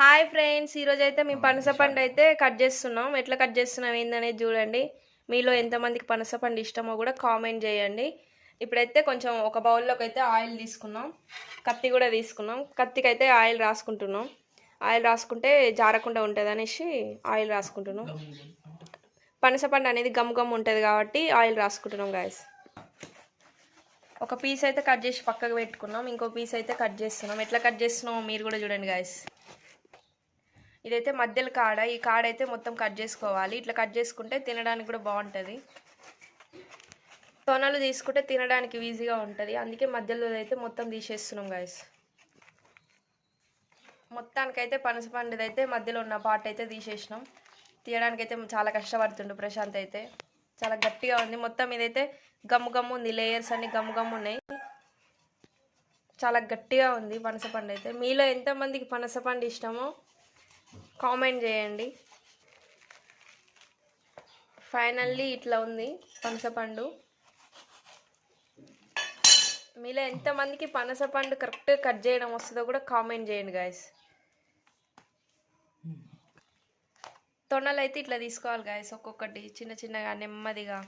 Hi friends, ఈరోజు అయితే మేము పనసపండు అయితే కట్ చేస్తున్నాం. ఎట్లా కట్ చేస్తున్నాం ఏందనేది చూడండి. మీలో ఎంతమందికి పనసపండు ఇష్టమో కూడా కామెంట్ చేయండి. ఇప్పుడైతే కొంచెం ఒక బౌల్లోకి అయితే ఆయిల్ తీసుకున్నాం, కత్తి కూడా తీసుకున్నాం. కత్తికి అయితే ఆయిల్ రాసుకుంటున్నాం. ఆయిల్ రాసుకుంటే జారకుండా ఉంటుంది అనేసి ఆయిల్ రాసుకుంటున్నాం. పనసపండు అనేది గమ్ గమ్ ఉంటుంది కాబట్టి ఆయిల్ రాసుకుంటున్నాం గాయస్. ఒక పీస్ అయితే కట్ చేసి పక్కకు పెట్టుకున్నాం. ఇంకో పీస్ అయితే కట్ చేస్తున్నాం. ఎట్లా కట్ చేస్తున్నామో మీరు కూడా చూడండి గాయస్. ఇదైతే మధ్యలో కాడ, ఈ కాడ అయితే మొత్తం కట్ చేసుకోవాలి. ఇట్లా కట్ చేసుకుంటే తినడానికి కూడా బాగుంటుంది. తొనలు తీసుకుంటే తినడానికి ఈజీగా ఉంటుంది. అందుకే మధ్యలో అయితే మొత్తం తీసేస్తున్నాం గాయస్. మొత్తానికైతే పనసపండుది అయితే మధ్యలో ఉన్న పార్ట్ అయితే తీసేసినాం. తీయడానికైతే చాలా కష్టపడుతుండు ప్రశాంత్. అయితే చాలా గట్టిగా ఉంది. మొత్తం ఇదైతే గమ్ము గమ్ము ఉంది. లేయర్స్ అన్ని గమ్ము గమ్ము ఉన్నాయి. చాలా గట్టిగా ఉంది పనసపండు అయితే. మీలో ఎంతమందికి పనసపండు ఇష్టమో కామెంట్ చేయండి. ఫైనల్లీ ఇట్లా ఉంది పనసపండు. మీలో ఎంతమందికి పనసపండు కరెక్ట్గా కట్ చేయడం వస్తుందో కూడా కామెంట్ చేయండి గాయస్. తొనలు అయితే ఇట్లా తీసుకోవాలి గాయస్. ఒక్కొక్కటి చిన్న చిన్నగా నెమ్మదిగా.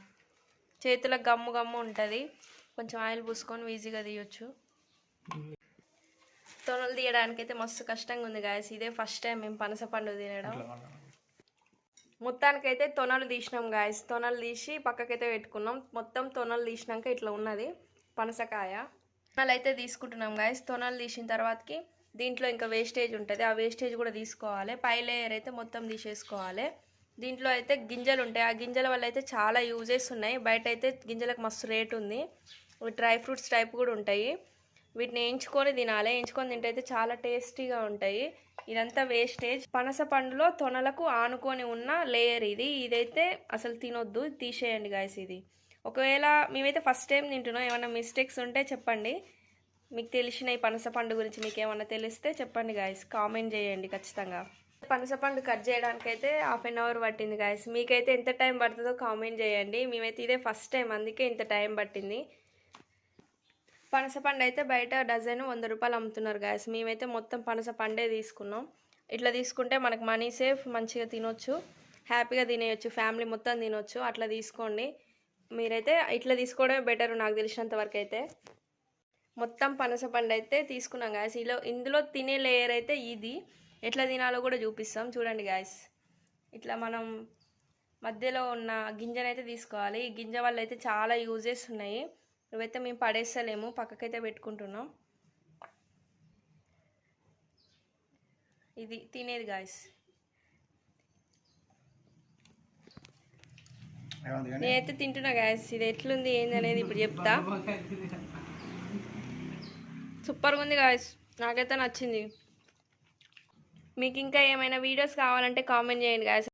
చేతుల గమ్ము గమ్ము ఉంటుంది. కొంచెం ఆయిల్ పూసుకొని ఈజీగా తీయొచ్చు. తొనలు తీయడానికి అయితే మస్తు కష్టంగా ఉంది గాయస్. ఇదే ఫస్ట్ టైం మేము పనసపండు తినడం. మొత్తానికైతే తొనలు తీసినాం గాయస్. తొనలు తీసి పక్కకైతే పెట్టుకున్నాం. మొత్తం తొనలు తీసినాక ఇట్లా ఉన్నది పనసకాయ. తొనలు అయితే తీసుకుంటున్నాం గాయస్. తొనలు తీసిన తర్వాతకి దీంట్లో ఇంకా వేస్టేజ్ ఉంటుంది. ఆ వేస్టేజ్ కూడా తీసుకోవాలి. పై లేయర్ అయితే మొత్తం తీసేసుకోవాలి. దీంట్లో అయితే గింజలు ఉంటాయి. ఆ గింజల వల్ల అయితే చాలా యూజెస్ ఉన్నాయి. బయట అయితే గింజలకు మస్తు రేట్ ఉంది. డ్రై ఫ్రూట్స్ టైప్ కూడా ఉంటాయి. వీటిని వేయించుకొని తినాలి. వేయించుకొని తింటే అయితే చాలా టేస్టీగా ఉంటాయి. ఇదంతా వేస్టేజ్. పనస పండులో తొనలకు ఆనుకొని ఉన్న లేయర్ ఇది. ఇదైతే అసలు తినొద్దు, తీసేయండి గాయస్. ఇది ఒకవేళ మేమైతే ఫస్ట్ టైం తింటున్నాం. ఏమైనా మిస్టేక్స్ ఉంటే చెప్పండి. మీకు తెలిసిన ఈ పనస పండు గురించి మీకు ఏమైనా తెలిస్తే చెప్పండి గాయస్. కామెంట్ చేయండి ఖచ్చితంగా. పనసపండు కట్ చేయడానికి అయితే 1/2 అవర్ పట్టింది గాయస్. మీకైతే ఎంత టైం పడుతుందో కామెంట్ చేయండి. మేమైతే ఇదే ఫస్ట్ టైం, అందుకే ఇంత టైం పట్టింది. పనసపండు అయితే బయట డజన్ 100 రూపాయలు అమ్ముతున్నారు గాయస్. మేమైతే మొత్తం పనసపండే తీసుకున్నాం. ఇట్లా తీసుకుంటే మనకు మనీ సేఫ్, మంచిగా తినొచ్చు, హ్యాపీగా తినేయచ్చు, ఫ్యామిలీ మొత్తం తినొచ్చు. అట్లా తీసుకోండి. మీరైతే ఇట్లా తీసుకోవడమే బెటర్ నాకు తెలిసినంత వరకు అయితే. మొత్తం పనసపండు అయితే తీసుకున్నాం గాయస్. ఇందులో తినే లేయర్ అయితే ఇది. ఎట్లా తినాలో కూడా చూపిస్తాం చూడండి గాయస్. ఇట్లా మనం మధ్యలో ఉన్న గింజనైతే తీసుకోవాలి. ఈ గింజ వల్ల అయితే చాలా యూజెస్ ఉన్నాయి. ఇవైతే మేము పడేస్తలేము, పక్కకైతే పెట్టుకుంటున్నాం. ఇది తినేది గాయస్. నేనైతే తింటున్నా గాయస్. ఇది ఎట్లుంది ఏంది అనేది ఇప్పుడు చెప్తా. సూపర్గా ఉంది గాయస్. నాకైతే నచ్చింది. మీకు ఇంకా ఏమైనా వీడియోస్ కావాలంటే కామెంట్ చేయండి గాయస్.